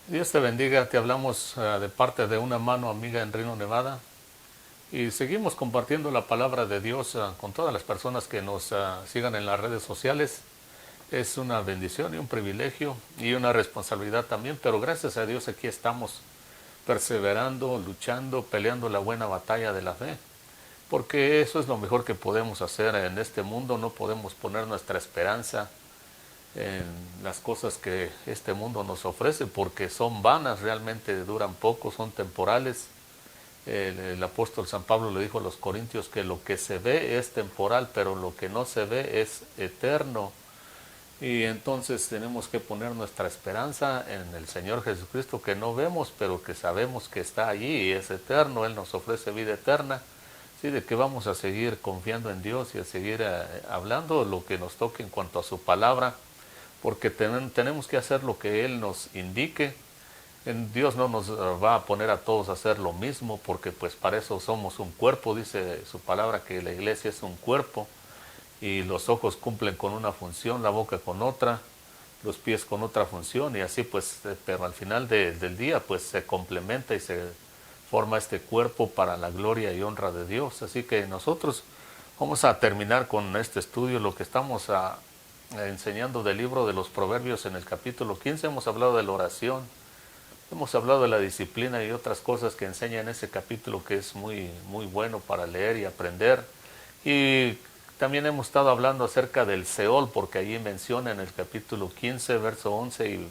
Dios te bendiga, te hablamos de parte de una mano amiga en Reno, Nevada, y seguimos compartiendo la palabra de Dios con todas las personas que nos sigan en las redes sociales. Es una bendición y un privilegio y una responsabilidad también, pero gracias a Dios aquí estamos perseverando, luchando, peleando la buena batalla de la fe, porque eso es lo mejor que podemos hacer en este mundo. No podemos poner nuestra esperanza en las cosas que este mundo nos ofrece, porque son vanas, realmente duran poco, son temporales. El apóstol San Pablo le dijo a los corintios que lo que se ve es temporal, pero lo que no se ve es eterno. Y entonces tenemos que poner nuestra esperanza en el Señor Jesucristo, que no vemos, pero que sabemos que está allí y es eterno. Él nos ofrece vida eterna. Sí, de que vamos a seguir confiando en Dios y a seguir hablando lo que nos toque en cuanto a su palabra, porque tenemos que hacer lo que Él nos indique. Dios no nos va a poner a todos a hacer lo mismo, porque pues para eso somos un cuerpo. Dice su palabra que la iglesia es un cuerpo, y los ojos cumplen con una función, la boca con otra, los pies con otra función, y así pues, pero al final del día pues se complementa y se forma este cuerpo para la gloria y honra de Dios. Así que nosotros vamos a terminar con este estudio, lo que estamos enseñando del libro de los Proverbios. En el capítulo 15 hemos hablado de la oración, hemos hablado de la disciplina y otras cosas que enseña en ese capítulo, que es muy, muy bueno para leer y aprender. Y también hemos estado hablando acerca del Seol, porque allí menciona en el capítulo 15, verso 11 y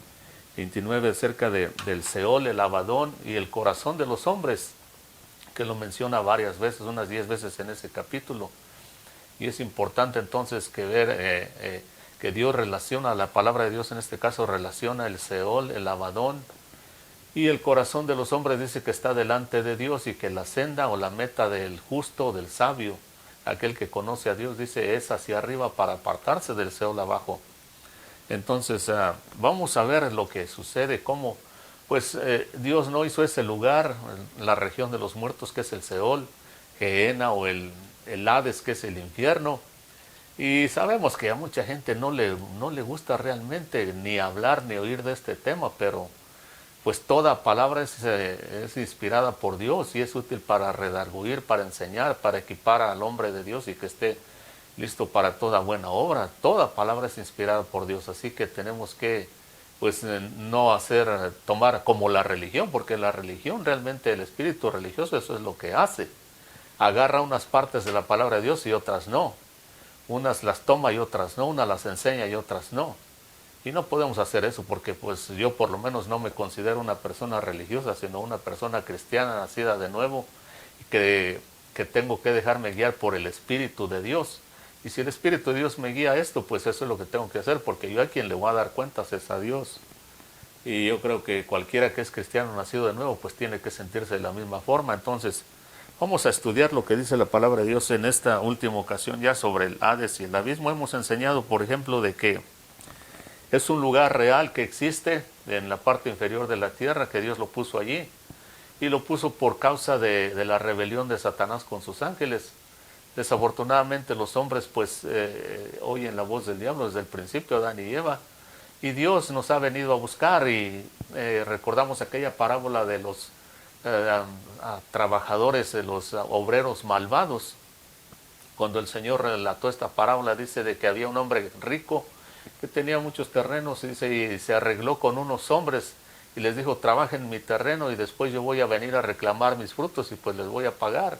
29, acerca del Seol, el Abadón y el corazón de los hombres, que lo menciona varias veces, unas 10 veces en ese capítulo. Y es importante entonces que ver que Dios relaciona, la palabra de Dios en este caso relaciona el Seol, el Abadón y el corazón de los hombres. Dice que está delante de Dios, y que la senda o la meta del justo, del sabio, aquel que conoce a Dios, dice, es hacia arriba para apartarse del Seol abajo. Entonces vamos a ver lo que sucede, cómo pues Dios no hizo ese lugar, la región de los muertos, que es el Seol, Gehenna, o el Hades, que es el infierno. Y sabemos que a mucha gente no le gusta realmente ni hablar ni oír de este tema, pero pues toda palabra es inspirada por Dios y es útil para redarguir, para enseñar, para equipar al hombre de Dios y que esté listo para toda buena obra. Toda palabra es inspirada por Dios, así que tenemos que pues no tomar como la religión, porque la religión, realmente el espíritu religioso, eso es lo que hace. Agarra unas partes de la palabra de Dios y otras no. Unas las toma y otras no, unas las enseña y otras no. Y no podemos hacer eso, porque pues yo por lo menos no me considero una persona religiosa, sino una persona cristiana nacida de nuevo, y que tengo que dejarme guiar por el Espíritu de Dios. Y si el Espíritu de Dios me guía a esto, pues eso es lo que tengo que hacer, porque yo a quien le voy a dar cuentas es a Dios. Y yo creo que cualquiera que es cristiano nacido de nuevo, pues tiene que sentirse de la misma forma. Entonces, vamos a estudiar lo que dice la palabra de Dios en esta última ocasión ya sobre el Hades y el abismo. Hemos enseñado, por ejemplo, de que es un lugar real que existe en la parte inferior de la tierra, que Dios lo puso allí, y lo puso por causa de la rebelión de Satanás con sus ángeles. Desafortunadamente los hombres pues oyen la voz del diablo desde el principio, Adán y Eva, y Dios nos ha venido a buscar. Y recordamos aquella parábola de los trabajadores, de los obreros malvados. Cuando el Señor relató esta parábola, dice de que había un hombre rico que tenía muchos terrenos, y se arregló con unos hombres y les dijo, trabajen mi terreno y después yo voy a venir a reclamar mis frutos y pues les voy a pagar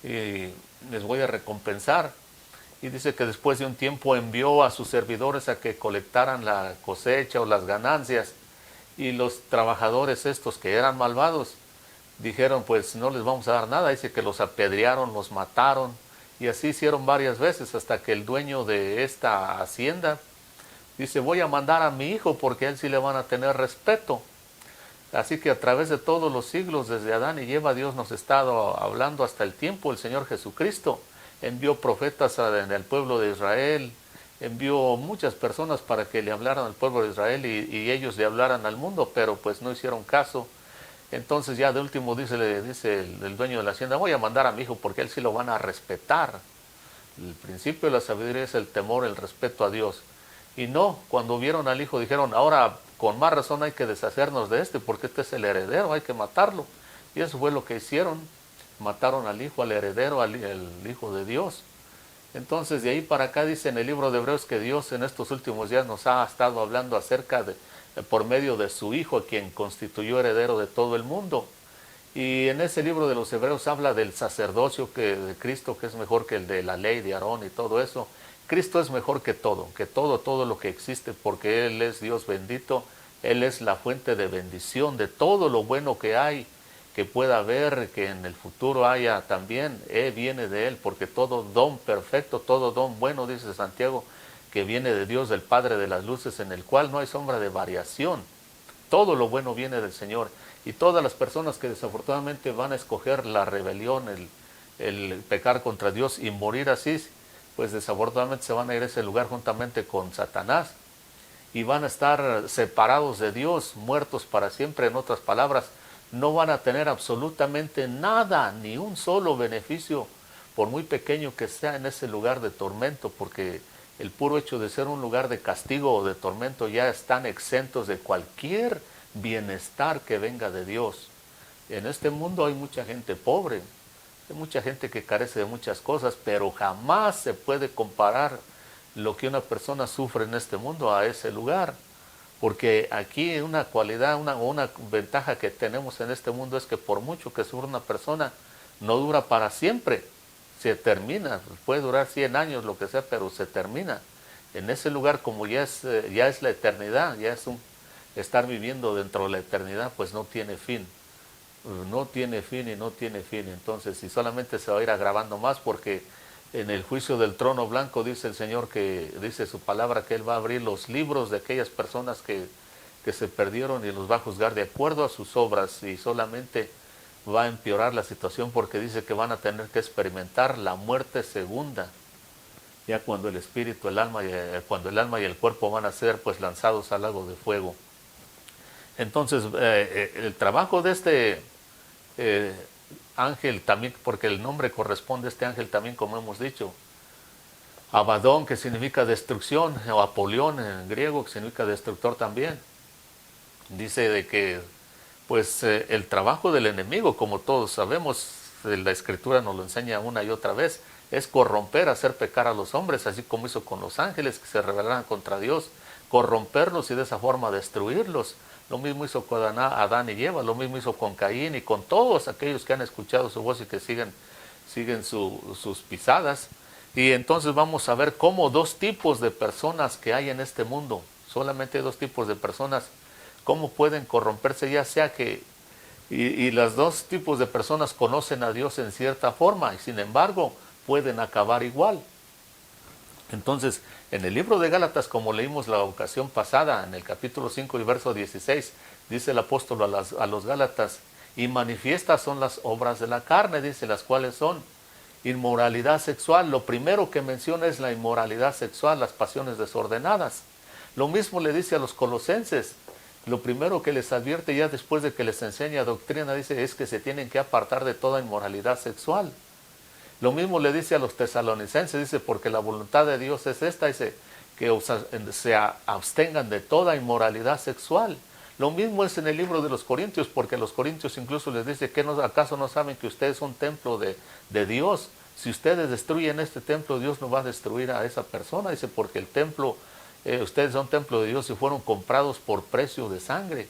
y les voy a recompensar. Y dice que después de un tiempo envió a sus servidores a que colectaran la cosecha o las ganancias, y los trabajadores estos, que eran malvados, dijeron, pues no les vamos a dar nada. Dice que los apedrearon, los mataron, y así hicieron varias veces, hasta que el dueño de esta hacienda dice, voy a mandar a mi hijo, porque a él sí le van a tener respeto. Así que a través de todos los siglos, desde Adán y Eva, Dios nos ha estado hablando hasta el tiempo. El Señor Jesucristo envió profetas en el pueblo de Israel, envió muchas personas para que le hablaran al pueblo de Israel, y ellos le hablaran al mundo, pero pues no hicieron caso. Entonces ya de último dice el dueño de la hacienda, voy a mandar a mi hijo, porque él sí lo van a respetar. El principio de la sabiduría es el temor, el respeto a Dios. Y no, cuando vieron al hijo dijeron, ahora con más razón hay que deshacernos de este, porque este es el heredero, hay que matarlo. Y eso fue lo que hicieron, mataron al hijo, al heredero, al hijo de Dios. Entonces de ahí para acá dice en el libro de Hebreos que Dios en estos últimos días nos ha estado hablando acerca de, por medio de su Hijo, quien constituyó heredero de todo el mundo. Y en ese libro de los Hebreos habla del sacerdocio de Cristo, que es mejor que el de la ley de Aarón y todo eso. Cristo es mejor que todo lo que existe, porque Él es Dios bendito, Él es la fuente de bendición de todo lo bueno que hay, que pueda haber, que en el futuro haya también, viene de Él, porque todo don perfecto, todo don bueno, dice Santiago, que viene de Dios, del Padre de las luces, en el cual no hay sombra de variación. Todo lo bueno viene del Señor. Y todas las personas que desafortunadamente van a escoger la rebelión, el pecar contra Dios y morir así, pues desafortunadamente se van a ir a ese lugar juntamente con Satanás y van a estar separados de Dios, muertos para siempre. En otras palabras, no van a tener absolutamente nada, ni un solo beneficio, por muy pequeño que sea, en ese lugar de tormento, porque el puro hecho de ser un lugar de castigo o de tormento ya están exentos de cualquier bienestar que venga de Dios. En este mundo hay mucha gente pobre, hay mucha gente que carece de muchas cosas, pero jamás se puede comparar lo que una persona sufre en este mundo a ese lugar. Porque aquí una cualidad, una ventaja que tenemos en este mundo es que por mucho que sufra una persona, no dura para siempre, se termina, puede durar 100 años, lo que sea, pero se termina. En ese lugar, como ya es la eternidad, ya es estar viviendo dentro de la eternidad, pues no tiene fin. No tiene fin y no tiene fin. Entonces, y solamente se va a ir agravando más, porque en el juicio del trono blanco dice el Señor, que dice su palabra, que Él va a abrir los libros de aquellas personas que se perdieron y los va a juzgar de acuerdo a sus obras, y solamente va a empeorar la situación, porque dice que van a tener que experimentar la muerte segunda, ya cuando el espíritu, cuando el alma y el cuerpo van a ser pues lanzados al lago de fuego. Entonces el trabajo de este ángel también, porque el nombre corresponde a este ángel también, como hemos dicho, Abadón, que significa destrucción, o Apolión en griego, que significa destructor también. Dice de que pues el trabajo del enemigo, como todos sabemos, la Escritura nos lo enseña una y otra vez, es corromper, hacer pecar a los hombres, así como hizo con los ángeles que se rebelaron contra Dios, corromperlos y de esa forma destruirlos. Lo mismo hizo con Adán y Eva, lo mismo hizo con Caín y con todos aquellos que han escuchado su voz y que siguen sus pisadas. Y entonces vamos a ver cómo dos tipos de personas que hay en este mundo, solamente dos tipos de personas, cómo pueden corromperse, ya sea que, y los dos tipos de personas conocen a Dios en cierta forma, y sin embargo pueden acabar igual. Entonces, en el libro de Gálatas, como leímos la ocasión pasada, en el capítulo 5 y verso 16, dice el apóstol a los Gálatas, y manifiestas son las obras de la carne, dice, las cuales son inmoralidad sexual. Lo primero que menciona es la inmoralidad sexual, las pasiones desordenadas. Lo mismo le dice a los colosenses. Lo primero que les advierte, ya después de que les enseña doctrina, dice, es que se tienen que apartar de toda inmoralidad sexual. Lo mismo le dice a los tesalonicenses, dice, porque la voluntad de Dios es esta, dice, que se abstengan de toda inmoralidad sexual. Lo mismo es en el libro de los Corintios, porque los Corintios incluso les dice, ¿acaso no saben que ustedes son templo de Dios? Si ustedes destruyen este templo, Dios no va a destruir a esa persona, dice, porque el templo, ustedes son templo de Dios y fueron comprados por precio de sangre,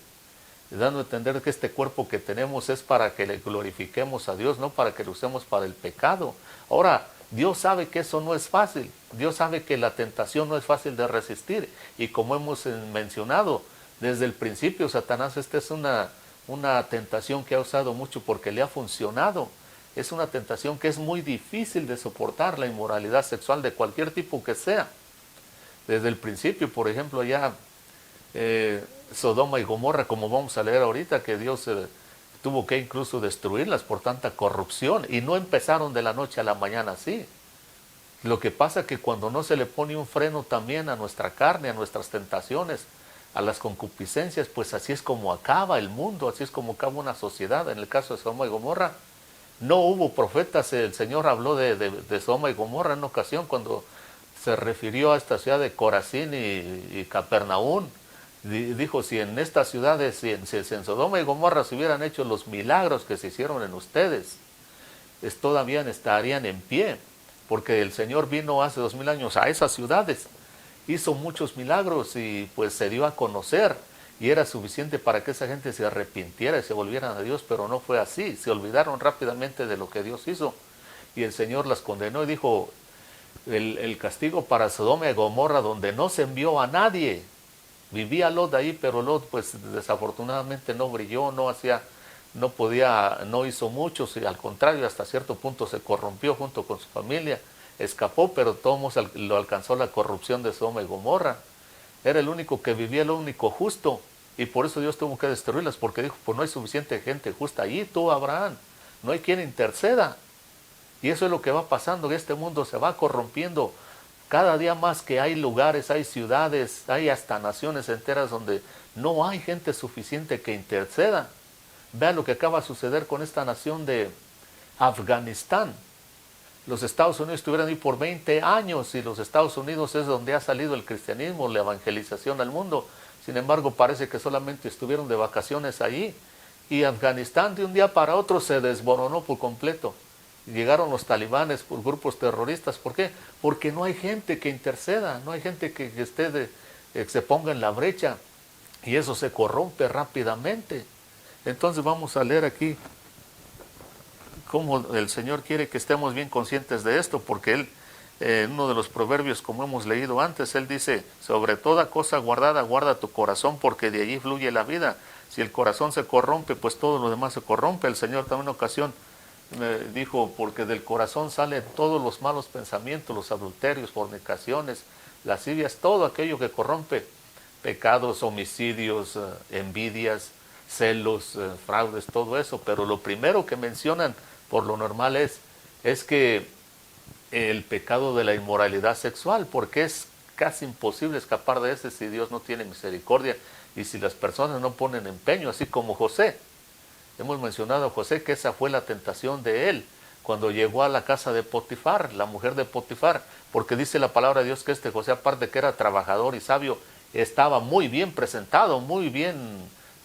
dando a entender que este cuerpo que tenemos es para que le glorifiquemos a Dios, no para que lo usemos para el pecado. Ahora, Dios sabe que eso no es fácil, Dios sabe que la tentación no es fácil de resistir, y como hemos mencionado, desde el principio Satanás, esta es una tentación que ha usado mucho porque le ha funcionado. Es una tentación que es muy difícil de soportar, la inmoralidad sexual de cualquier tipo que sea. Desde el principio, por ejemplo, ya Sodoma y Gomorra, como vamos a leer ahorita, que Dios tuvo que incluso destruirlas por tanta corrupción, y no empezaron de la noche a la mañana así. Lo que pasa es que cuando no se le pone un freno también a nuestra carne, a nuestras tentaciones, a las concupiscencias, pues así es como acaba el mundo, así es como acaba una sociedad. En el caso de Sodoma y Gomorra, no hubo profetas. El Señor habló de Sodoma y Gomorra en una ocasión cuando se refirió a esta ciudad de Corazín y Capernaum. Dijo, si en estas ciudades, si en Sodoma y Gomorra se hubieran hecho los milagros que se hicieron en ustedes, todavía estarían en pie, porque el Señor vino hace 2000 años a esas ciudades, hizo muchos milagros y pues se dio a conocer, y era suficiente para que esa gente se arrepintiera y se volvieran a Dios, pero no fue así, se olvidaron rápidamente de lo que Dios hizo, y el Señor las condenó y dijo, el castigo para Sodoma y Gomorra, donde no se envió a nadie. Vivía Lot ahí, pero Lot pues desafortunadamente no brilló, no hizo mucho, y al contrario, hasta cierto punto se corrompió junto con su familia, escapó, pero todos lo alcanzó la corrupción de Sodoma y Gomorra. Era el único que vivía, el único justo, y por eso Dios tuvo que destruirlas, porque dijo, pues no hay suficiente gente justa allí, tú Abraham, no hay quien interceda. Y eso es lo que va pasando, que este mundo se va corrompiendo cada día más, que hay lugares, hay ciudades, hay hasta naciones enteras donde no hay gente suficiente que interceda. Vean lo que acaba de suceder con esta nación de Afganistán. Los Estados Unidos estuvieron ahí por 20 años y los Estados Unidos es donde ha salido el cristianismo, la evangelización al mundo. Sin embargo, parece que solamente estuvieron de vacaciones allí. Y Afganistán de un día para otro se desmoronó por completo. Llegaron los talibanes por grupos terroristas. ¿Por qué? Porque no hay gente que interceda, no hay gente que se ponga en la brecha, y eso se corrompe rápidamente. Entonces vamos a leer aquí cómo el Señor quiere que estemos bien conscientes de esto, porque Él, en uno de los proverbios, como hemos leído antes, Él dice, sobre toda cosa guardada, guarda tu corazón, porque de allí fluye la vida. Si el corazón se corrompe, pues todo lo demás se corrompe. El Señor también en una ocasión dijo, porque del corazón salen todos los malos pensamientos, los adulterios, fornicaciones, lascivias, todo aquello que corrompe, pecados, homicidios, envidias, celos, fraudes, todo eso. Pero lo primero que mencionan por lo normal es que el pecado de la inmoralidad sexual, porque es casi imposible escapar de ese si Dios no tiene misericordia y si las personas no ponen empeño, así como José. Hemos mencionado a José, que esa fue la tentación de él cuando llegó a la casa de Potifar, la mujer de Potifar, porque dice la palabra de Dios que José, aparte que era trabajador y sabio, estaba muy bien presentado, muy bien,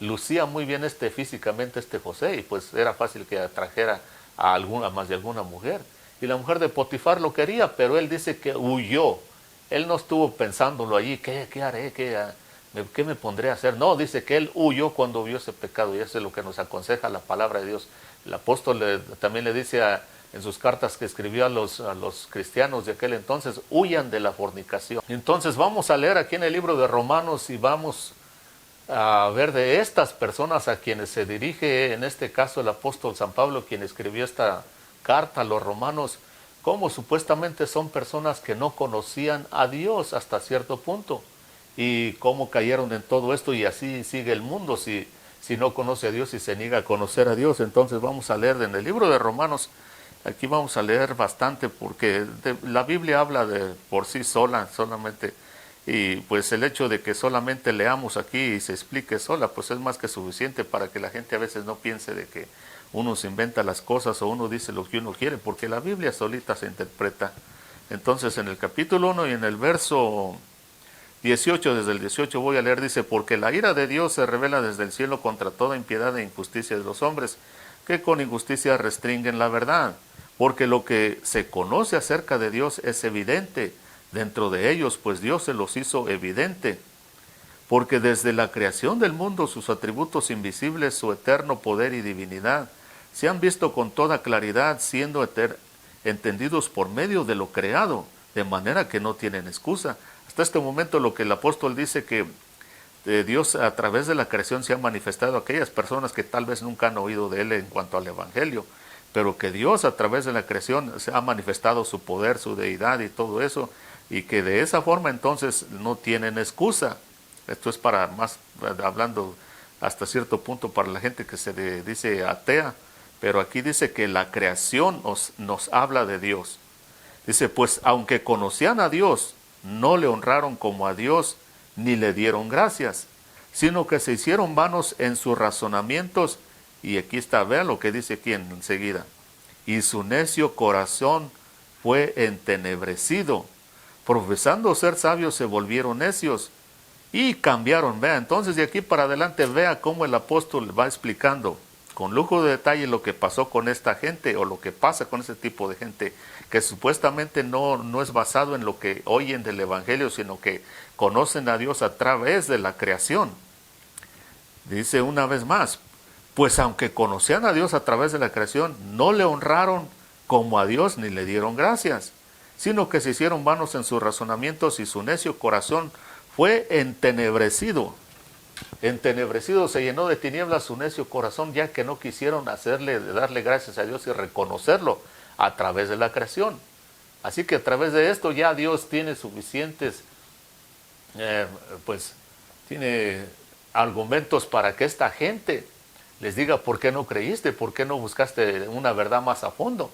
lucía muy bien físicamente José, y pues era fácil que atrajera a más de alguna mujer. Y la mujer de Potifar lo quería, pero él dice que huyó. Él no estuvo pensándolo allí, ¿qué haré? ¿Qué me pondré a hacer? No, dice que él huyó cuando vio ese pecado, y eso es lo que nos aconseja la palabra de Dios. El apóstol también le dice en sus cartas que escribió a los cristianos de aquel entonces, huyan de la fornicación. Entonces vamos a leer aquí en el libro de Romanos y vamos a ver de estas personas a quienes se dirige, en este caso el apóstol San Pablo, quien escribió esta carta a los romanos, cómo supuestamente son personas que no conocían a Dios hasta cierto punto, y cómo cayeron en todo esto, y así sigue el mundo si no conoce a Dios y se niega a conocer a Dios. Entonces vamos a leer en el libro de Romanos, aquí vamos a leer bastante, porque la Biblia habla por sí sola, solamente, y pues el hecho de que solamente leamos aquí y se explique sola, pues es más que suficiente para que la gente a veces no piense de que uno se inventa las cosas o uno dice lo que uno quiere, porque la Biblia solita se interpreta. Entonces en el capítulo 1 y en el verso 18, desde el 18 voy a leer, dice, porque la ira de Dios se revela desde el cielo contra toda impiedad e injusticia de los hombres, que con injusticia restringen la verdad, porque lo que se conoce acerca de Dios es evidente dentro de ellos, pues Dios se los hizo evidente, porque desde la creación del mundo sus atributos invisibles, su eterno poder y divinidad, se han visto con toda claridad, siendo entendidos por medio de lo creado, de manera que no tienen excusa. Hasta este momento lo que el apóstol dice, que Dios a través de la creación se ha manifestado a aquellas personas que tal vez nunca han oído de Él en cuanto al Evangelio, pero que Dios a través de la creación se ha manifestado su poder, su deidad y todo eso, y que de esa forma entonces no tienen excusa. Esto es para más, hablando hasta cierto punto para la gente que se dice atea, pero aquí dice que la creación nos habla de Dios. Dice, pues aunque conocían a Dios, no le honraron como a Dios, ni le dieron gracias, sino que se hicieron vanos en sus razonamientos. Y aquí está, vean lo que dice aquí enseguida. Y su necio corazón fue entenebrecido. Profesando ser sabios, se volvieron necios, Y cambiaron, vea, entonces de aquí para adelante vea cómo el apóstol va explicando con lujo de detalle lo que pasó con esta gente o lo que pasa con ese tipo de gente que supuestamente no es basado en lo que oyen del evangelio, sino que conocen a Dios a través de la creación. Dice una vez más, pues aunque conocían a Dios a través de la creación, no le honraron como a Dios ni le dieron gracias, sino que se hicieron vanos en sus razonamientos y su necio corazón fue entenebrecido. Entenebrecido, se llenó de tinieblas su necio corazón, ya que no quisieron darle gracias a Dios y reconocerlo a través de la creación. Así que a través de esto ya Dios tiene suficientes, tiene argumentos para que esta gente les diga por qué no creíste, por qué no buscaste una verdad más a fondo.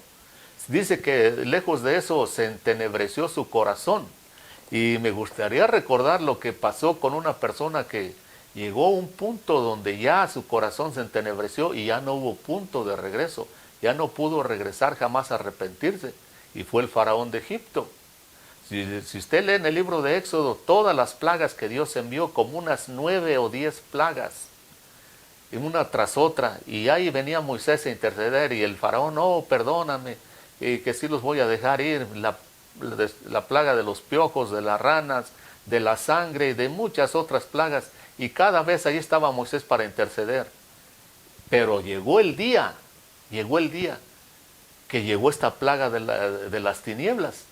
Dice que lejos de eso se entenebreció su corazón. Y me gustaría recordar lo que pasó con una persona que llegó a un punto donde ya su corazón se entenebreció y ya no hubo punto de regreso. Ya no pudo regresar jamás a arrepentirse. Y fue el faraón de Egipto. Si usted lee en el libro de Éxodo todas las plagas que Dios envió, como unas 9 o 10 plagas, una tras otra, y ahí venía Moisés a interceder y el faraón, no, perdóname, que sí los voy a dejar ir, la plaga de los piojos, de las ranas, de la sangre y de muchas otras plagas, y cada vez ahí estaba Moisés para interceder. Pero llegó el día que llegó esta plaga de las tinieblas,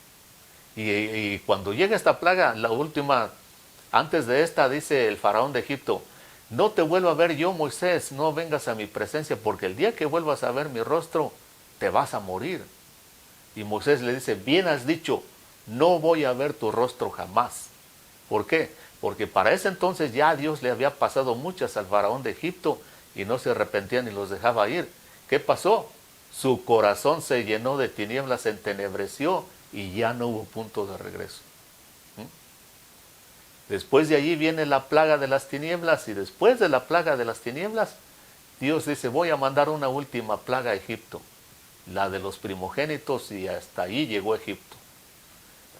y cuando llega esta plaga, la última, antes de esta, dice el faraón de Egipto, no te vuelvo a ver yo, Moisés, no vengas a mi presencia, porque el día que vuelvas a ver mi rostro, te vas a morir. Y Moisés le dice, bien has dicho, no voy a ver tu rostro jamás. ¿Por qué? Porque para ese entonces ya Dios le había pasado muchas al faraón de Egipto y no se arrepentía ni los dejaba ir. ¿Qué pasó? Su corazón se llenó de tinieblas, se entenebreció y ya no hubo punto de regreso. Después de allí viene la plaga de las tinieblas, y después de la plaga de las tinieblas, Dios dice, voy a mandar una última plaga a Egipto, la de los primogénitos, y hasta ahí llegó Egipto.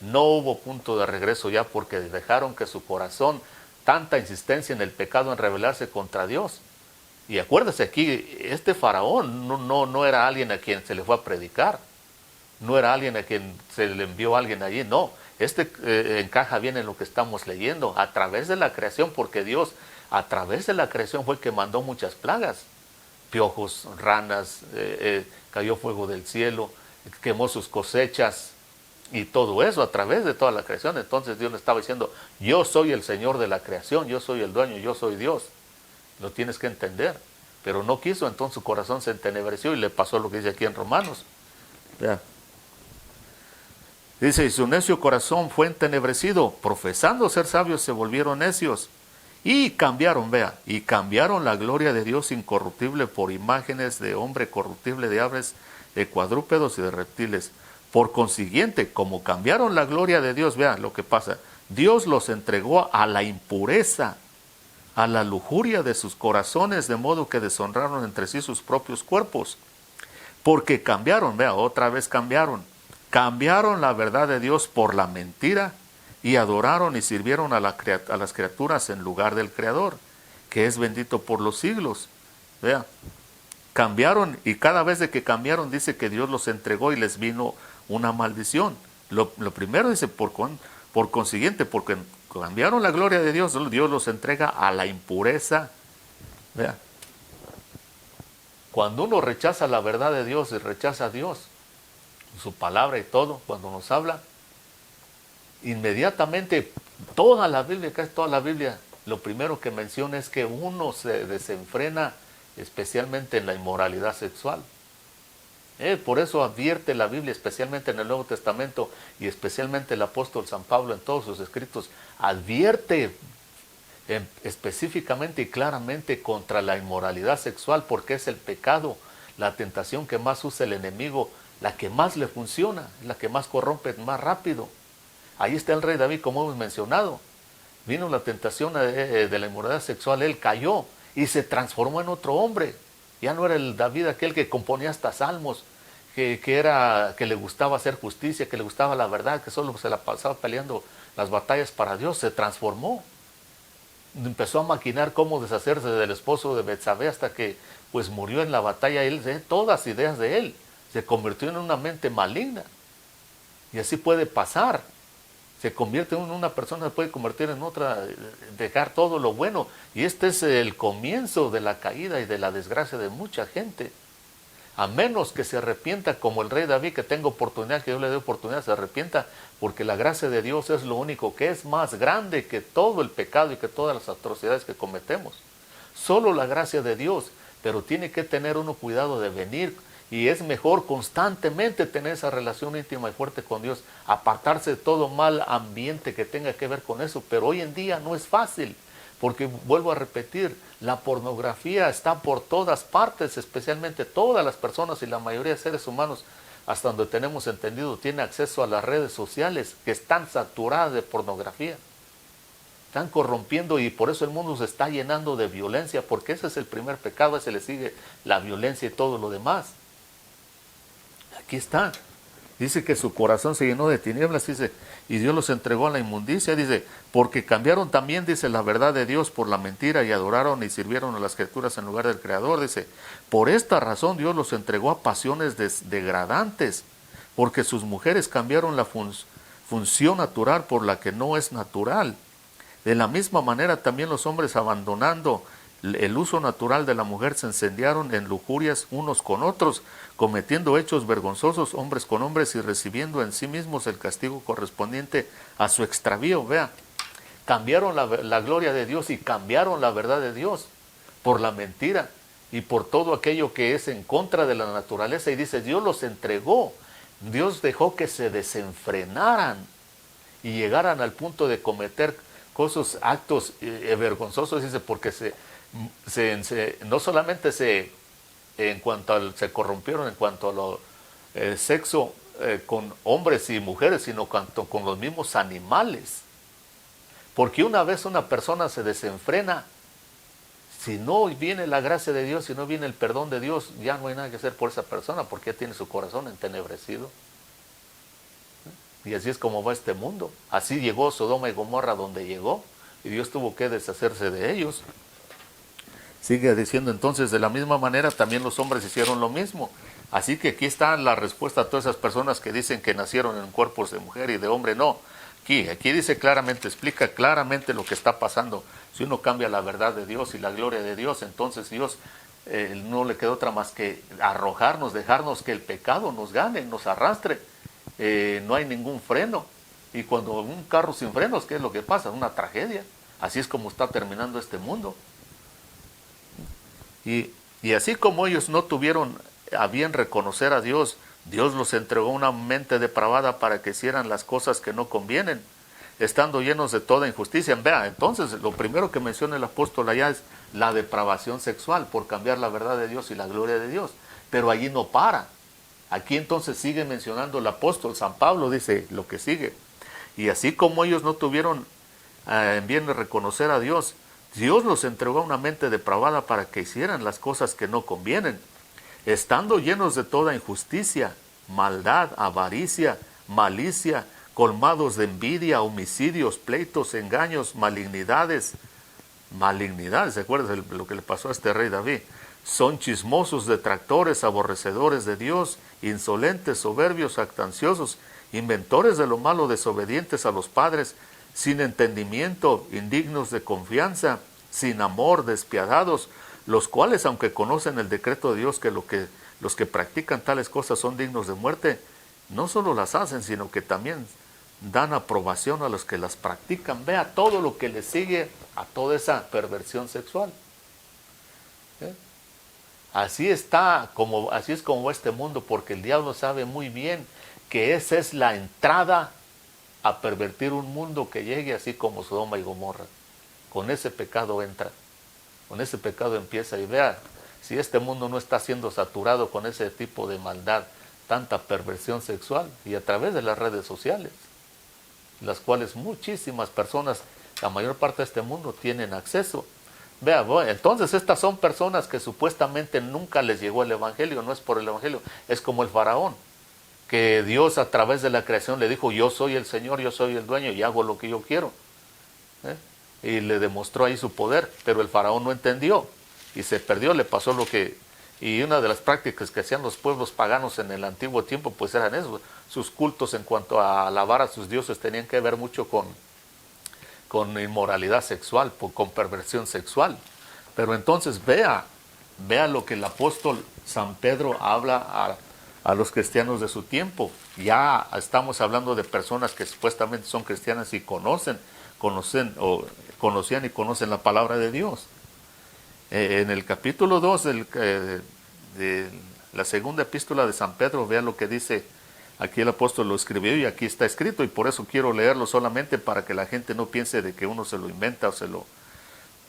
No hubo punto de regreso ya, porque dejaron que su corazón, tanta insistencia en el pecado, en rebelarse contra Dios. Y acuérdese aquí, este faraón no era alguien a quien se le fue a predicar, no era alguien a quien se le envió a alguien allí, no. Encaja bien en lo que estamos leyendo, a través de la creación, porque Dios a través de la creación fue el que mandó muchas plagas, piojos, ranas, cayó fuego del cielo, quemó sus cosechas y todo eso a través de toda la creación. Entonces Dios le estaba diciendo, yo soy el Señor de la creación, yo soy el dueño, yo soy Dios. Lo tienes que entender. Pero no quiso, entonces su corazón se entenebreció y le pasó lo que dice aquí en Romanos. Vean. Dice, y su necio corazón fue entenebrecido, profesando ser sabios se volvieron necios, y cambiaron, vea, y cambiaron la gloria de Dios incorruptible por imágenes de hombre corruptible, de aves, de cuadrúpedos y de reptiles. Por consiguiente, como cambiaron la gloria de Dios, vean lo que pasa, Dios los entregó a la impureza, a la lujuria de sus corazones, de modo que deshonraron entre sí sus propios cuerpos. Porque cambiaron, vea, otra vez cambiaron la verdad de Dios por la mentira y adoraron y sirvieron a las criaturas en lugar del Creador, que es bendito por los siglos. Vea, cambiaron, y cada vez de que cambiaron dice que Dios los entregó y les vino una maldición. Lo primero dice, por consiguiente, porque cambiaron la gloria de Dios, Dios los entrega a la impureza. Vea, cuando uno rechaza la verdad de Dios y rechaza a Dios, su palabra y todo, cuando nos habla, inmediatamente toda la Biblia, casi toda la Biblia, lo primero que menciona es que uno se desenfrena, especialmente en la inmoralidad sexual. Por eso advierte la Biblia, especialmente en el Nuevo Testamento, y especialmente el apóstol San Pablo en todos sus escritos, advierte específicamente y claramente contra la inmoralidad sexual, porque es el pecado, la tentación que más usa el enemigo, la que más le funciona, la que más corrompe más rápido. Ahí está el rey David, como hemos mencionado. Vino la tentación de la inmoralidad sexual, él cayó y se transformó en otro hombre. Ya no era el David aquel que componía hasta salmos, que le gustaba hacer justicia, que le gustaba la verdad, que solo se la pasaba peleando las batallas para Dios. Se transformó. empezó a maquinar cómo deshacerse del esposo de Betsabé hasta que pues murió en la batalla. Él, todas las ideas de él, se convirtió en una mente maligna. Y así puede pasar. Se convierte en una persona, se puede convertir en otra, dejar todo lo bueno. Y este es el comienzo de la caída y de la desgracia de mucha gente. A menos que se arrepienta como el rey David, que tenga oportunidad, que Dios le dé oportunidad, se arrepienta, porque la gracia de Dios es lo único que es más grande que todo el pecado y que todas las atrocidades que cometemos. Solo la gracia de Dios, pero tiene que tener uno cuidado de venir, y es mejor constantemente tener esa relación íntima y fuerte con Dios, apartarse de todo mal ambiente que tenga que ver con eso, pero hoy en día no es fácil. Porque vuelvo a repetir, la pornografía está por todas partes, especialmente todas las personas y la mayoría de seres humanos, hasta donde tenemos entendido, tiene acceso a las redes sociales que están saturadas de pornografía. Están corrompiendo y por eso el mundo se está llenando de violencia, porque ese es el primer pecado, a ese le sigue la violencia y todo lo demás. Aquí está. Dice que su corazón se llenó de tinieblas, dice, y Dios los entregó a la inmundicia, dice, porque cambiaron también, dice, la verdad de Dios por la mentira y adoraron y sirvieron a las criaturas en lugar del Creador, dice, por esta razón Dios los entregó a pasiones degradantes, porque sus mujeres cambiaron la función natural por la que no es natural. De la misma manera también los hombres, abandonando el uso natural de la mujer, se incendiaron en lujurias unos con otros, cometiendo hechos vergonzosos hombres con hombres y recibiendo en sí mismos el castigo correspondiente a su extravío. Vea, cambiaron la gloria de Dios y cambiaron la verdad de Dios por la mentira y por todo aquello que es en contra de la naturaleza. Y dice, Dios los entregó, Dios dejó que se desenfrenaran y llegaran al punto de cometer cosas, actos vergonzosos, dice, porque no solamente se corrompieron en cuanto a lo sexo con hombres y mujeres, sino con los mismos animales. Porque una vez una persona se desenfrena, si no viene la gracia de Dios, si no viene el perdón de Dios, ya no hay nada que hacer por esa persona, porque ya tiene su corazón entenebrecido. Y así es como va este mundo. Así llegó Sodoma y Gomorra donde llegó, y Dios tuvo que deshacerse de ellos. Sigue diciendo entonces, de la misma manera también los hombres hicieron lo mismo. Así que aquí está la respuesta a todas esas personas que dicen que nacieron en cuerpos de mujer y de hombre. No, aquí dice claramente, explica claramente lo que está pasando. Si uno cambia la verdad de Dios y la gloria de Dios, entonces Dios no le queda otra más que arrojarnos, dejarnos que el pecado nos gane, nos arrastre. No hay ningún freno. Y cuando un carro sin frenos, ¿qué es lo que pasa? Una tragedia. Así es como está terminando este mundo. Y así como ellos no tuvieron a bien reconocer a Dios, Dios los entregó una mente depravada para que hicieran las cosas que no convienen, estando llenos de toda injusticia. Vea, entonces lo primero que menciona el apóstol allá es la depravación sexual, por cambiar la verdad de Dios y la gloria de Dios. Pero allí no para. Aquí entonces sigue mencionando el apóstol San Pablo, dice lo que sigue. Y así como ellos no tuvieron en bien de reconocer a Dios, Dios los entregó a una mente depravada para que hicieran las cosas que no convienen, estando llenos de toda injusticia, maldad, avaricia, malicia, colmados de envidia, homicidios, pleitos, engaños, malignidades. ¿Se acuerdan de lo que le pasó a este rey David? Son chismosos, detractores, aborrecedores de Dios, insolentes, soberbios, jactanciosos, inventores de lo malo, desobedientes a los padres, sin entendimiento, indignos de confianza, sin amor, despiadados, los cuales, aunque conocen el decreto de Dios que los que practican tales cosas son dignos de muerte, no solo las hacen, sino que también dan aprobación a los que las practican. Vea todo lo que le sigue a toda esa perversión sexual. Así es como va este mundo, porque el diablo sabe muy bien que esa es la entrada a pervertir un mundo que llegue así como Sodoma y Gomorra. Con ese pecado entra, con ese pecado empieza. Y vea, si este mundo no está siendo saturado con ese tipo de maldad, tanta perversión sexual, y a través de las redes sociales, las cuales muchísimas personas, la mayor parte de este mundo, tienen acceso. Vea, bueno, entonces estas son personas que supuestamente nunca les llegó el evangelio, no es por el evangelio, es como el faraón, que Dios a través de la creación le dijo, yo soy el Señor, yo soy el dueño y hago lo que yo quiero. y le demostró ahí su poder, pero el faraón no entendió y se perdió, le pasó lo que... Y una de las prácticas que hacían los pueblos paganos en el antiguo tiempo, pues eran eso. Sus cultos en cuanto a alabar a sus dioses tenían que ver mucho con inmoralidad sexual, con perversión sexual. Pero entonces vea lo que el apóstol San Pedro habla a los cristianos de su tiempo. Ya estamos hablando de personas que supuestamente son cristianas y conocían y conocen la palabra de Dios. En el capítulo 2 de la segunda epístola de San Pedro, vean lo que dice. Aquí el apóstol lo escribió y aquí está escrito, y por eso quiero leerlo solamente para que la gente no piense de que uno se lo inventa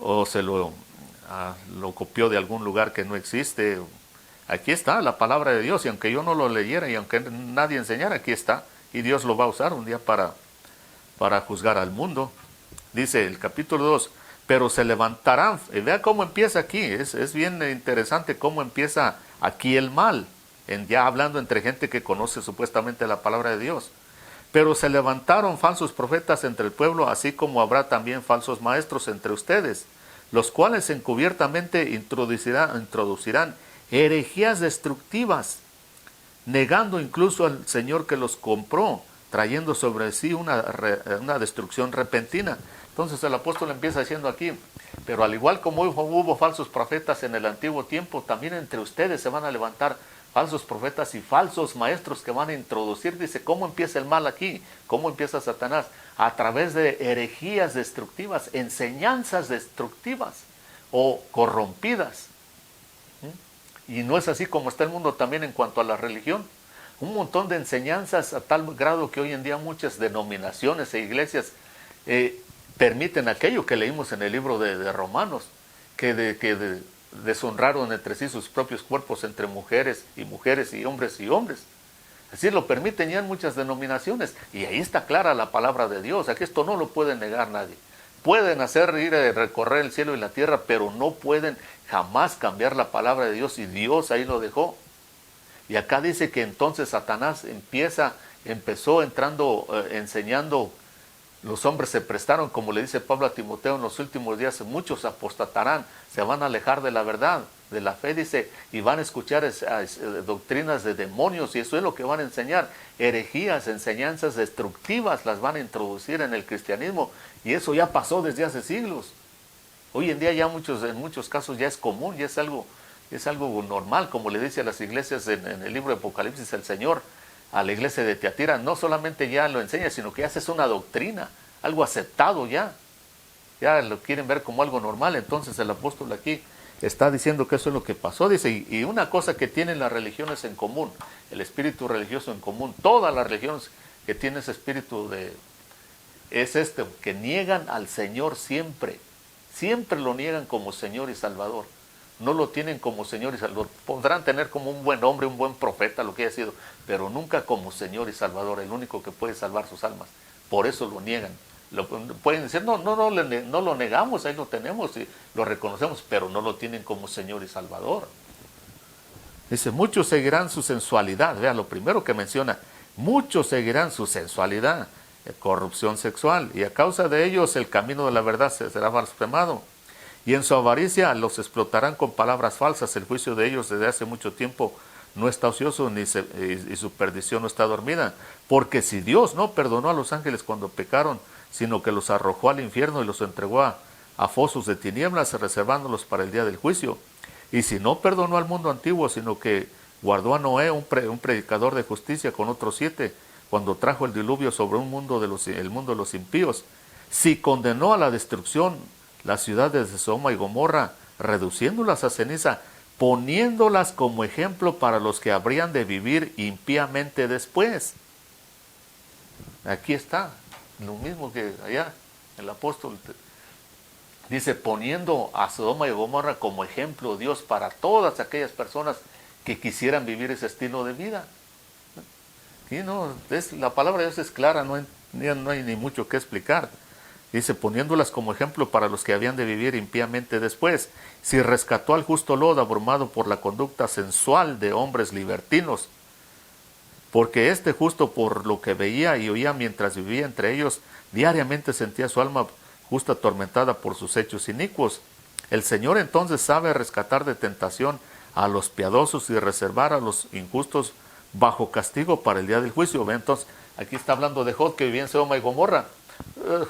o se lo copió de algún lugar que no existe. Aquí está la palabra de Dios, y aunque yo no lo leyera y aunque nadie enseñara, aquí está, y Dios lo va a usar un día para juzgar al mundo. Dice el capítulo 2, pero se levantarán, y vea cómo empieza aquí, es bien interesante cómo empieza aquí el mal, ya hablando entre gente que conoce supuestamente la palabra de Dios. Pero se levantaron falsos profetas entre el pueblo, así como habrá también falsos maestros entre ustedes, los cuales encubiertamente introducirán herejías destructivas, negando incluso al Señor que los compró, trayendo sobre sí una destrucción repentina. Entonces el apóstol empieza diciendo aquí, pero al igual como hubo falsos profetas en el antiguo tiempo, también entre ustedes se van a levantar falsos profetas y falsos maestros que van a introducir. Dice, ¿cómo empieza el mal aquí? ¿Cómo empieza Satanás? A través de herejías destructivas, enseñanzas destructivas o corrompidas. Y no es así como está el mundo también en cuanto a la religión. Un montón de enseñanzas a tal grado que hoy en día muchas denominaciones e iglesias permiten aquello que leímos en el libro de Romanos, que deshonraron entre sí sus propios cuerpos entre mujeres y hombres y hombres. Así lo permiten ya en muchas denominaciones, y ahí está clara la palabra de Dios. Aquí esto no lo puede negar nadie. Pueden recorrer el cielo y la tierra, pero no pueden jamás cambiar la palabra de Dios, y Dios ahí lo dejó. Y acá dice que entonces Satanás empezó enseñando. Los hombres se prestaron, como le dice Pablo a Timoteo, en los últimos días muchos apostatarán, se van a alejar de la verdad, de la fe, dice, y van a escuchar doctrinas de demonios, y eso es lo que van a enseñar, herejías, enseñanzas destructivas las van a introducir en el cristianismo, y eso ya pasó desde hace siglos. Hoy en día ya en muchos casos ya es común, ya es algo normal, como le dice a las iglesias en el libro de Apocalipsis el Señor, a la iglesia de Tiatira, no solamente ya lo enseña, sino que ya es una doctrina, algo aceptado ya lo quieren ver como algo normal. Entonces el apóstol aquí está diciendo que eso es lo que pasó, dice, y una cosa que tienen las religiones en común, el espíritu religioso en común, todas las religiones que tienen ese espíritu es que niegan al Señor siempre lo niegan como Señor y Salvador. No lo tienen como Señor y Salvador. Podrán tener como un buen hombre, un buen profeta, lo que haya sido, pero nunca como Señor y Salvador, el único que puede salvar sus almas. Por eso lo niegan. Pueden decir, no lo negamos, ahí lo tenemos y lo reconocemos, pero no lo tienen como Señor y Salvador. Dice, muchos seguirán su sensualidad. Vean, lo primero que menciona, muchos seguirán su sensualidad, corrupción sexual, y a causa de ellos el camino de la verdad será blasfemado. Y en su avaricia los explotarán con palabras falsas. El juicio de ellos desde hace mucho tiempo no está ocioso, y su perdición no está dormida. Porque si Dios no perdonó a los ángeles cuando pecaron, sino que los arrojó al infierno y los entregó a fosos de tinieblas, reservándolos para el día del juicio. Y si no perdonó al mundo antiguo, sino que guardó a Noé, un predicador de justicia, con otros 7, cuando trajo el diluvio sobre el mundo de los impíos. Si condenó a la destrucción las ciudades de Sodoma y Gomorra, reduciéndolas a ceniza, poniéndolas como ejemplo para los que habrían de vivir impíamente después. Aquí está, lo mismo que allá el apóstol dice, poniendo a Sodoma y Gomorra como ejemplo Dios para todas aquellas personas que quisieran vivir ese estilo de vida. Y la palabra de Dios es clara, no hay ni mucho que explicar. Dice, poniéndolas como ejemplo para los que habían de vivir impíamente después. Si rescató al justo Lot, abrumado por la conducta sensual de hombres libertinos, porque justo por lo que veía y oía mientras vivía entre ellos, diariamente sentía su alma justa atormentada por sus hechos inicuos. El Señor entonces sabe rescatar de tentación a los piadosos y reservar a los injustos bajo castigo para el día del juicio. ¿Ve? Entonces, aquí está hablando de Job, que vivía en Sodoma y Gomorra.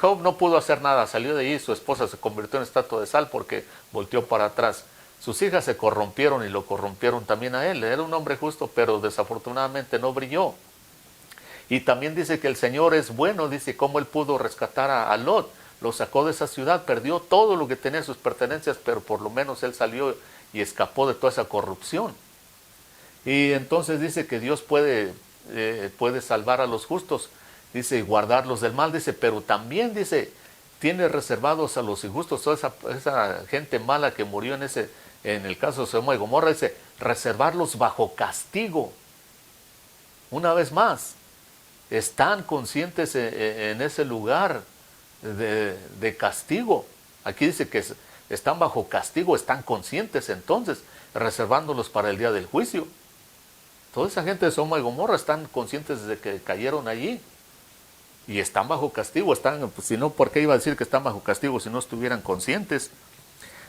Job no pudo hacer nada, salió de allí, su esposa se convirtió en estatua de sal porque volteó para atrás. Sus hijas se corrompieron y lo corrompieron también a él. Era un hombre justo, pero desafortunadamente no brilló. Y también dice que el Señor es bueno, dice cómo él pudo rescatar a Lot. Lo sacó de esa ciudad, perdió todo lo que tenía, sus pertenencias, pero por lo menos él salió y escapó de toda esa corrupción. Y entonces dice que Dios puede salvar a los justos, dice, y guardarlos del mal, dice, pero también dice, tiene reservados a los injustos, toda esa gente mala que murió en el caso de Sodoma y Gomorra, dice, reservarlos bajo castigo. Una vez más, están conscientes en ese lugar de castigo. Aquí dice que están bajo castigo, están conscientes entonces, reservándolos para el día del juicio. Toda esa gente de Sodoma y Gomorra están conscientes de que cayeron allí y están bajo castigo. Pues, si no, ¿por qué iba a decir que están bajo castigo si no estuvieran conscientes?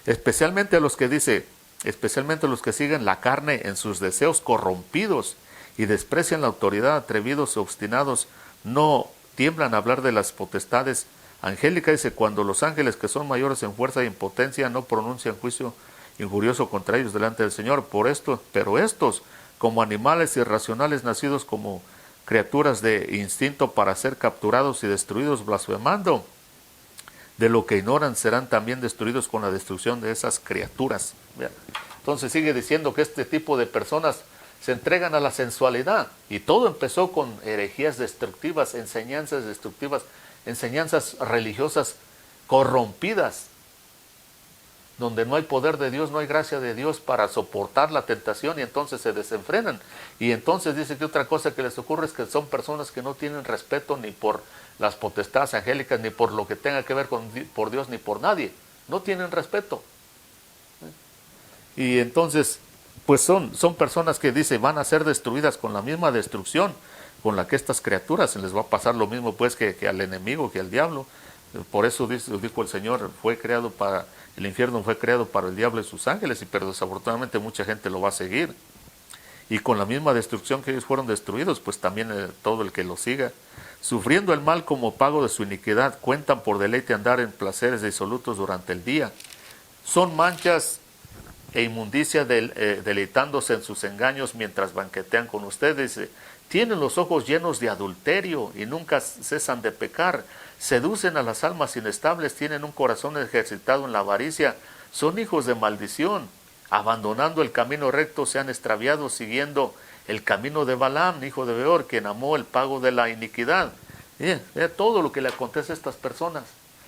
Especialmente a los que siguen la carne en sus deseos corrompidos y desprecian la autoridad, atrevidos y obstinados, no tiemblan a hablar de las potestades angélicas. Dice, cuando los ángeles, que son mayores en fuerza y en potencia, no pronuncian juicio injurioso contra ellos delante del Señor. Pero estos, como animales irracionales nacidos como criaturas de instinto para ser capturados y destruidos, blasfemando de lo que ignoran, serán también destruidos con la destrucción de esas criaturas. Entonces sigue diciendo que este tipo de personas se entregan a la sensualidad, y todo empezó con herejías destructivas, enseñanzas religiosas corrompidas, donde no hay poder de Dios, no hay gracia de Dios para soportar la tentación, y entonces se desenfrenan. Y entonces dice que otra cosa que les ocurre es que son personas que no tienen respeto ni por las potestades angélicas, ni por lo que tenga que ver por Dios, ni por nadie. No tienen respeto. Y entonces, pues son personas que dice van a ser destruidas con la misma destrucción con la que estas criaturas, se les va a pasar lo mismo pues que al enemigo, que al diablo. Por eso dijo el Señor, el infierno fue creado para el diablo y sus ángeles, pero desafortunadamente mucha gente lo va a seguir. Y con la misma destrucción que ellos fueron destruidos, pues también todo el que lo siga. Sufriendo el mal como pago de su iniquidad, cuentan por deleite andar en placeres disolutos durante el día. Son manchas e inmundicia deleitándose en sus engaños mientras banquetean con ustedes. Tienen los ojos llenos de adulterio y nunca cesan de pecar. Seducen a las almas inestables, tienen un corazón ejercitado en la avaricia. Son hijos de maldición. Abandonando el camino recto se han extraviado siguiendo el camino de Balaam, hijo de Beor, quien amó el pago de la iniquidad. Todo lo que le acontece a estas personas.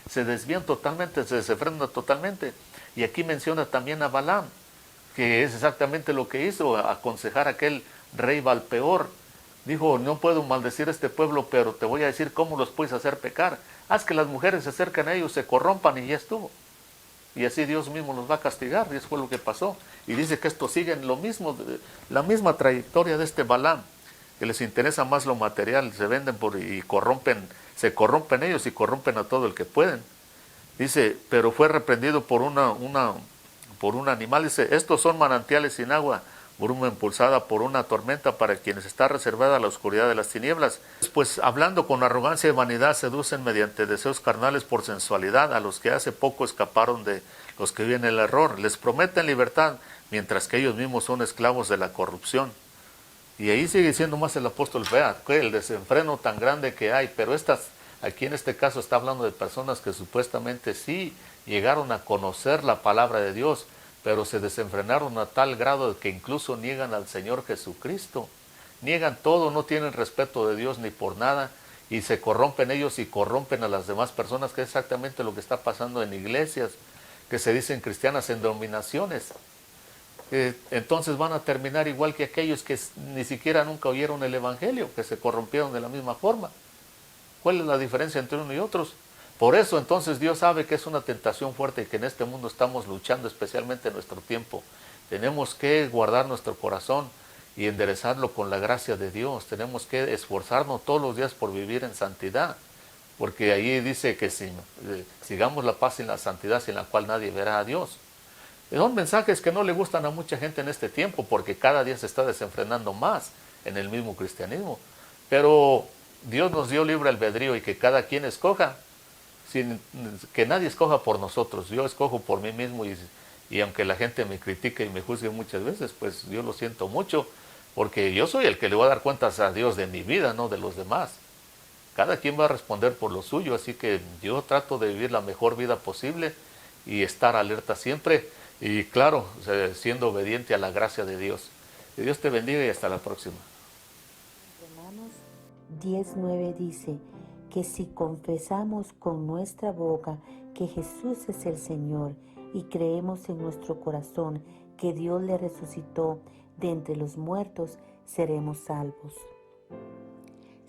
Se desvían totalmente, se desenfrenan totalmente. Y aquí menciona también a Balaam, que es exactamente lo que hizo, aconsejar a aquel rey Balpeor. Dijo, no puedo maldecir a este pueblo, pero te voy a decir cómo los puedes hacer pecar. Haz que las mujeres se acerquen a ellos, se corrompan y ya estuvo. Y así Dios mismo los va a castigar, y eso fue lo que pasó. Y dice que estos siguen la misma trayectoria de este Balaam, que les interesa más lo material, se venden se corrompen ellos y corrompen a todo el que pueden. Dice, pero fue reprendido por un animal. Dice, estos son manantiales sin agua, bruma impulsada por una tormenta para quienes está reservada la oscuridad de las tinieblas. Pues hablando con arrogancia y vanidad, seducen mediante deseos carnales por sensualidad a los que hace poco escaparon de los que viven en el error. Les prometen libertad, mientras que ellos mismos son esclavos de la corrupción. Y ahí sigue diciendo más el apóstol, vea, el desenfreno tan grande que hay, pero aquí en este caso está hablando de personas que supuestamente sí llegaron a conocer la palabra de Dios, pero se desenfrenaron a tal grado de que incluso niegan al Señor Jesucristo. Niegan todo, no tienen respeto de Dios ni por nada, y se corrompen ellos y corrompen a las demás personas, que es exactamente lo que está pasando en iglesias que se dicen cristianas en denominaciones. Entonces van a terminar igual que aquellos que ni siquiera nunca oyeron el Evangelio, que se corrompieron de la misma forma. ¿Cuál es la diferencia entre uno y otros? Por eso entonces Dios sabe que es una tentación fuerte y que en este mundo estamos luchando, especialmente en nuestro tiempo. Tenemos que guardar nuestro corazón y enderezarlo con la gracia de Dios. Tenemos que esforzarnos todos los días por vivir en santidad. porque ahí dice que si, sigamos la paz y la santidad sin la cual nadie verá a Dios. Son mensajes que no le gustan a mucha gente en este tiempo, porque cada día se está desenfrenando más en el mismo cristianismo. Pero Dios nos dio libre albedrío y que cada quien escoja, sin que nadie escoja por nosotros. Yo escojo por mí mismo y aunque la gente me critique y me juzgue muchas veces, pues yo lo siento mucho, porque yo soy el que le voy a dar cuentas a Dios de mi vida, no de los demás. Cada quien va a responder por lo suyo, así que yo trato de vivir la mejor vida posible y estar alerta siempre y claro, siendo obediente a la gracia de Dios. Que Dios te bendiga y hasta la próxima. Romanos 10:9 dice que si confesamos con nuestra boca que Jesús es el Señor y creemos en nuestro corazón que Dios le resucitó de entre los muertos, seremos salvos.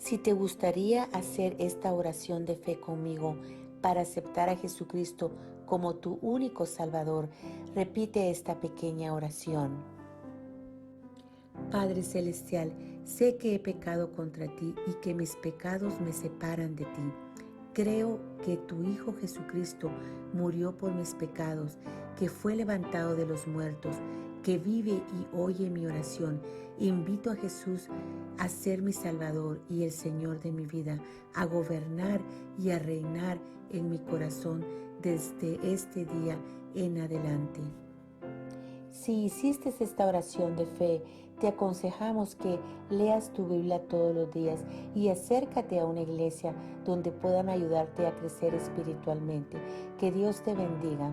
Si te gustaría hacer esta oración de fe conmigo para aceptar a Jesucristo como tu único Salvador, repite esta pequeña oración. Padre Celestial, sé que he pecado contra ti y que mis pecados me separan de ti. Creo que tu Hijo Jesucristo murió por mis pecados, que fue levantado de los muertos, que vive y oye mi oración. Invito a Jesús a ser mi Salvador y el Señor de mi vida, a gobernar y a reinar en mi corazón desde este día en adelante. Si hiciste esta oración de fe, te aconsejamos que leas tu Biblia todos los días y acércate a una iglesia donde puedan ayudarte a crecer espiritualmente. Que Dios te bendiga.